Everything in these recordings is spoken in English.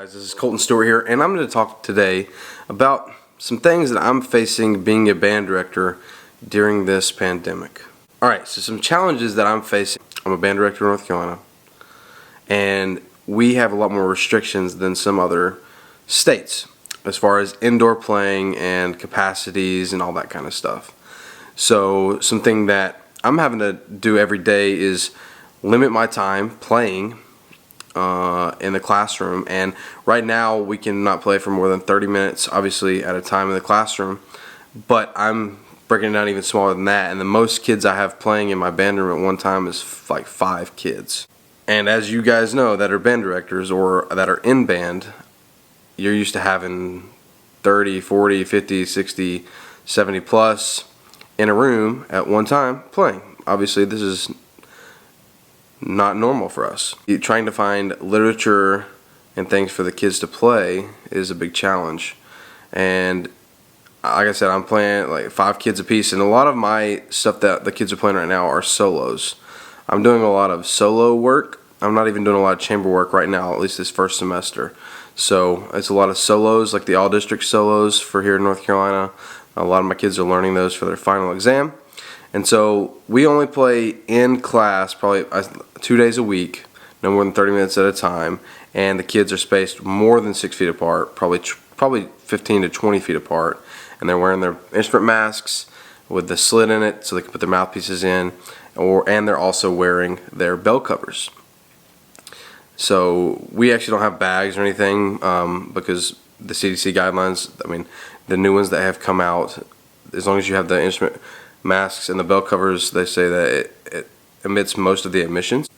Guys, this is Colton Stewart here, and I'm going to talk today about some things that I'm facing being a band director during this pandemic. Alright, so some challenges that I'm facing. I'm a band director in North Carolina, and we have a lot more restrictions than some other states as far as indoor playing and capacities and all that kind of stuff. So something that I'm having to do every day is limit my time playing in the classroom, and right now we cannot play for more than 30 minutes obviously at a time in the classroom, but I'm breaking it down even smaller than that, and the most kids I have playing in my band room at one time is like 5 kids. And as you guys know that are band directors or that are in band, you're used to having 30, 40, 50, 60, 70 plus in a room at one time playing. Obviously this is not normal for us. Trying to find literature and things for the kids to play is a big challenge. And like I said, I'm playing like 5 kids a piece, and a lot of my stuff that the kids are playing right now are solos. I'm doing a lot of solo work. I'm not even doing a lot of chamber work right now, at least this first semester. So it's a lot of solos, like the all-district solos for here in North Carolina. A lot of my kids are learning those for their final exam. And so we only play in class probably 2 days a week, no more than 30 minutes at a time, and the kids are spaced more than 6 feet apart, probably 15 to 20 feet apart, and they're wearing their instrument masks with the slit in it so they can put their mouthpieces in, and they're also wearing their bell covers. So we actually don't have bags or anything because the CDC guidelines, I mean the new ones that have come out, as long as you have the instrument masks and the bell covers, they say that it emits most of the emissions.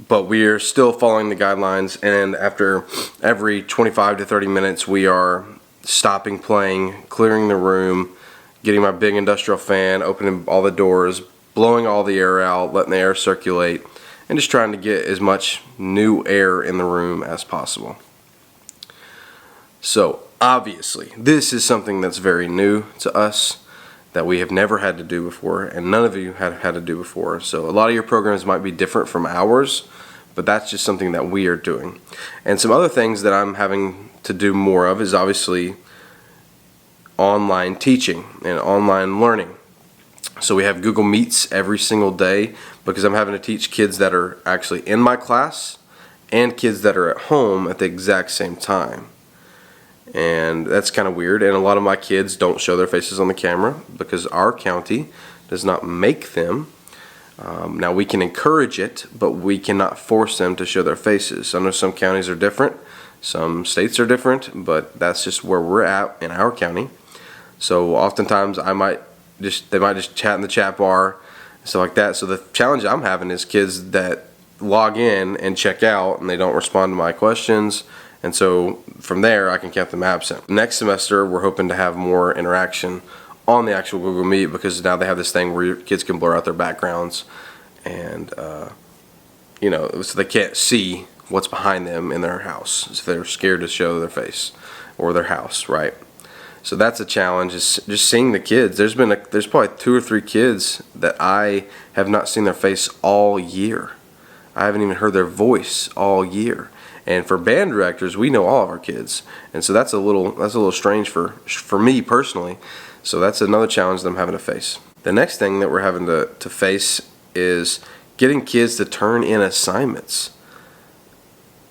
But we are still following the guidelines, and after every 25 to 30 minutes we are stopping playing, clearing the room, getting my big industrial fan, opening all the doors, blowing all the air out, letting the air circulate, and just trying to get as much new air in the room as possible. So obviously this is something that's very new to us, that we have never had to do before, and none of you have had to do before. So a lot of your programs might be different from ours, but that's just something that we are doing. And some other things that I'm having to do more of is obviously online teaching and online learning. So we have Google Meets every single day because I'm having to teach kids that are actually in my class and kids that are at home at the exact same time. And that's kind of weird, and a lot of my kids don't show their faces on the camera because our county does not make them. Now we can encourage it, but we cannot force them to show their faces. I know some counties are different, some states are different, but that's just where we're at in our county. So oftentimes they might just chat in the chat bar and stuff like that. So the challenge I'm having is kids that log in and check out and they don't respond to my questions. And so from there I can count them absent. Next semester we're hoping to have more interaction on the actual Google Meet, because now they have this thing where your kids can blur out their backgrounds, and so they can't see what's behind them in their house. So they're scared to show their face or their house, right? So that's a challenge, is just seeing the kids. There's probably 2 or 3 kids that I have not seen their face all year. I haven't even heard their voice all year. And for band directors, we know all of our kids, and so that's a little strange for me personally. So that's another challenge that I'm having to face. The next thing that we're having to face is getting kids to turn in assignments.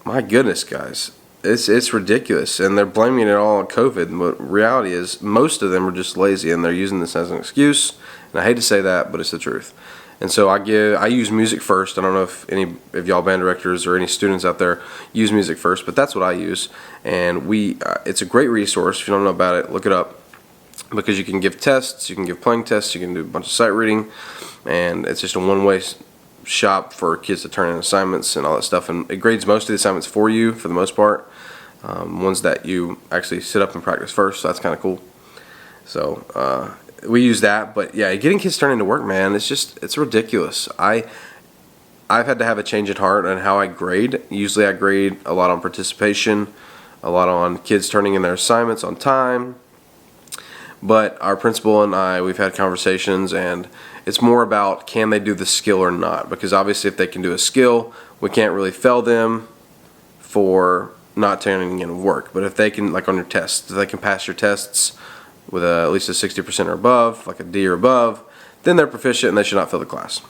My goodness, guys, it's ridiculous, and they're blaming it all on COVID. But reality is, most of them are just lazy, and they're using this as an excuse. And I hate to say that, but it's the truth. And so I use Music First. I don't know if any of y'all band directors or any students out there use Music First, but that's what I use. And it's a great resource. If you don't know about it, look it up, because you can give tests, you can give playing tests, you can do a bunch of sight reading, and it's just a one-way shop for kids to turn in assignments and all that stuff. And it grades most of the assignments for you, for the most part, ones that you actually sit up and practice first. So that's kind of cool. So we use that, but yeah, getting kids turned into work, man, it's ridiculous. I've had to have a change at heart on how I grade. Usually I grade a lot on participation, a lot on kids turning in their assignments on time. But our principal and I, we've had conversations, and it's more about can they do the skill or not. Because obviously if they can do a skill, we can't really fail them for not turning in work. But if they can, like on your tests, if they can pass your tests with at least a 60% or above, like a D or above, then they're proficient and they should not fail the class.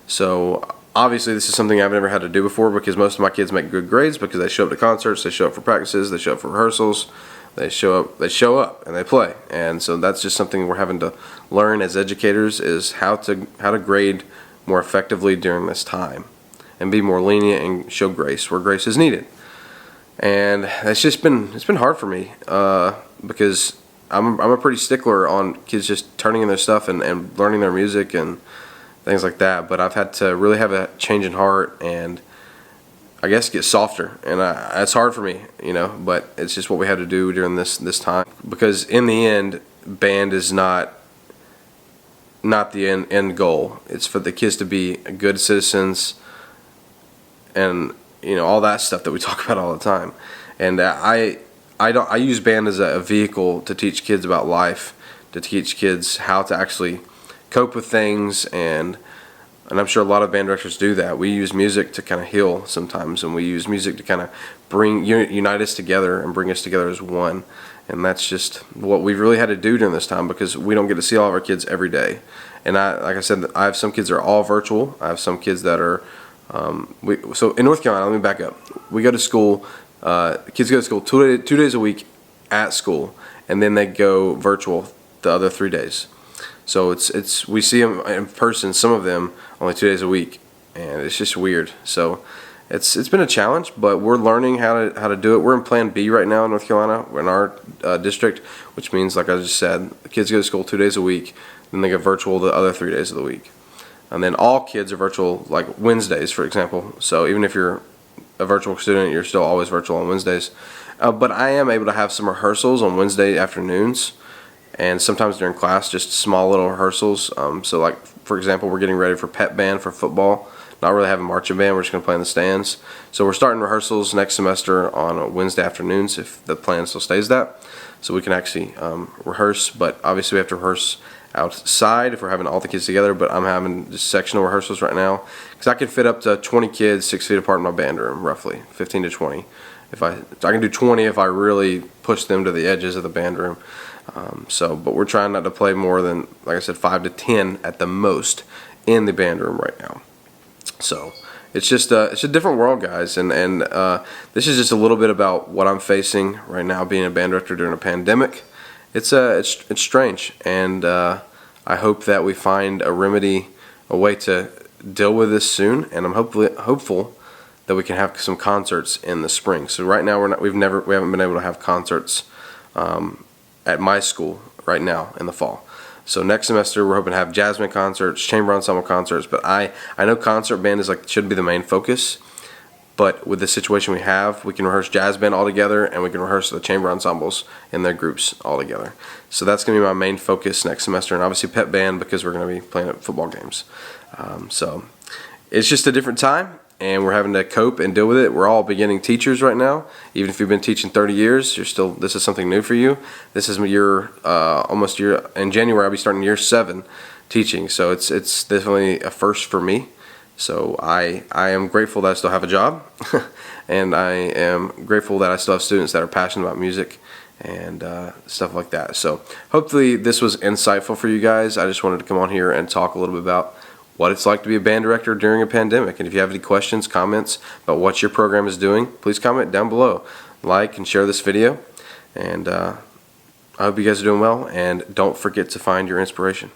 So obviously this is something I've never had to do before, because most of my kids make good grades because they show up to concerts, they show up for practices, they show up for rehearsals, they show up and they play. And so that's just something we're having to learn as educators, is how to grade more effectively during this time and be more lenient and show grace where grace is needed. And it's been hard for me because I'm a pretty stickler on kids just turning in their stuff and learning their music and things like that. But I've had to really have a change in heart and I guess get softer, and it's hard for me, but it's just what we had to do during this time, because in the end, band is not the end goal. It's for the kids to be good citizens and all that stuff that we talk about all the time. And I use band as a vehicle to teach kids about life, to teach kids how to actually cope with things, and I'm sure a lot of band directors do that. We use music to kind of heal sometimes, and we use music to kind of unite us together and bring us together as one. And that's just what we've really had to do during this time, because we don't get to see all of our kids every day. And like I said, I have some kids that are all virtual. I have some kids that are so in North Carolina, let me back up. We go to school. Kids go to school 2 days a week at school, and then they go virtual the other 3 days. So we see them in person, some of them only 2 days a week, and it's just weird. So it's been a challenge, but we're learning how to do it. We're in Plan B right now in North Carolina, in our district, which means, like I just said, the kids go to school 2 days a week, then they go virtual the other 3 days of the week. And then all kids are virtual, like Wednesdays, for example. So even if you're a virtual student, you're still always virtual on Wednesdays. But I am able to have some rehearsals on Wednesday afternoons, and sometimes during class, just small little rehearsals. So like, for example, we're getting ready for pep band for football. Not really having marching band, we're just going to play in the stands. So we're starting rehearsals next semester on Wednesday afternoons, if the plan still stays that. So we can actually rehearse, but obviously we have to rehearse outside if we're having all the kids together. But I'm having just sectional rehearsals right now, because I can fit up to 20 kids 6 feet apart in my band room, roughly 15 to 20. I can do 20 if I really push them to the edges of the band room. But we're trying not to play more than, like I said, 5 to 10 at the most in the band room right now. So it's a different world, guys, and this is just a little bit about what I'm facing right now, being a band director during a pandemic. It's strange, and I hope that we find a remedy, a way to deal with this soon, and I'm hopeful that we can have some concerts in the spring. So right now we haven't been able to have concerts at my school right now in the fall. So next semester we're hoping to have jazz band concerts, chamber ensemble concerts, but I know concert band should be the main focus. But with the situation we have, we can rehearse jazz band all together, and we can rehearse the chamber ensembles in their groups all together. So that's going to be my main focus next semester, and obviously pep band, because we're going to be playing at football games. So it's just a different time, and we're having to cope and deal with it. We're all beginning teachers right now. Even if you've been teaching 30 years, this is something new for you. This is in January I'll be starting year 7 teaching. So it's definitely a first for me. So I am grateful that I still have a job, and I am grateful that I still have students that are passionate about music and stuff like that. So hopefully this was insightful for you guys. I just wanted to come on here and talk a little bit about what it's like to be a band director during a pandemic. And if you have any questions, comments about what your program is doing, please comment down below. Like and share this video. And I hope you guys are doing well. And don't forget to find your inspiration.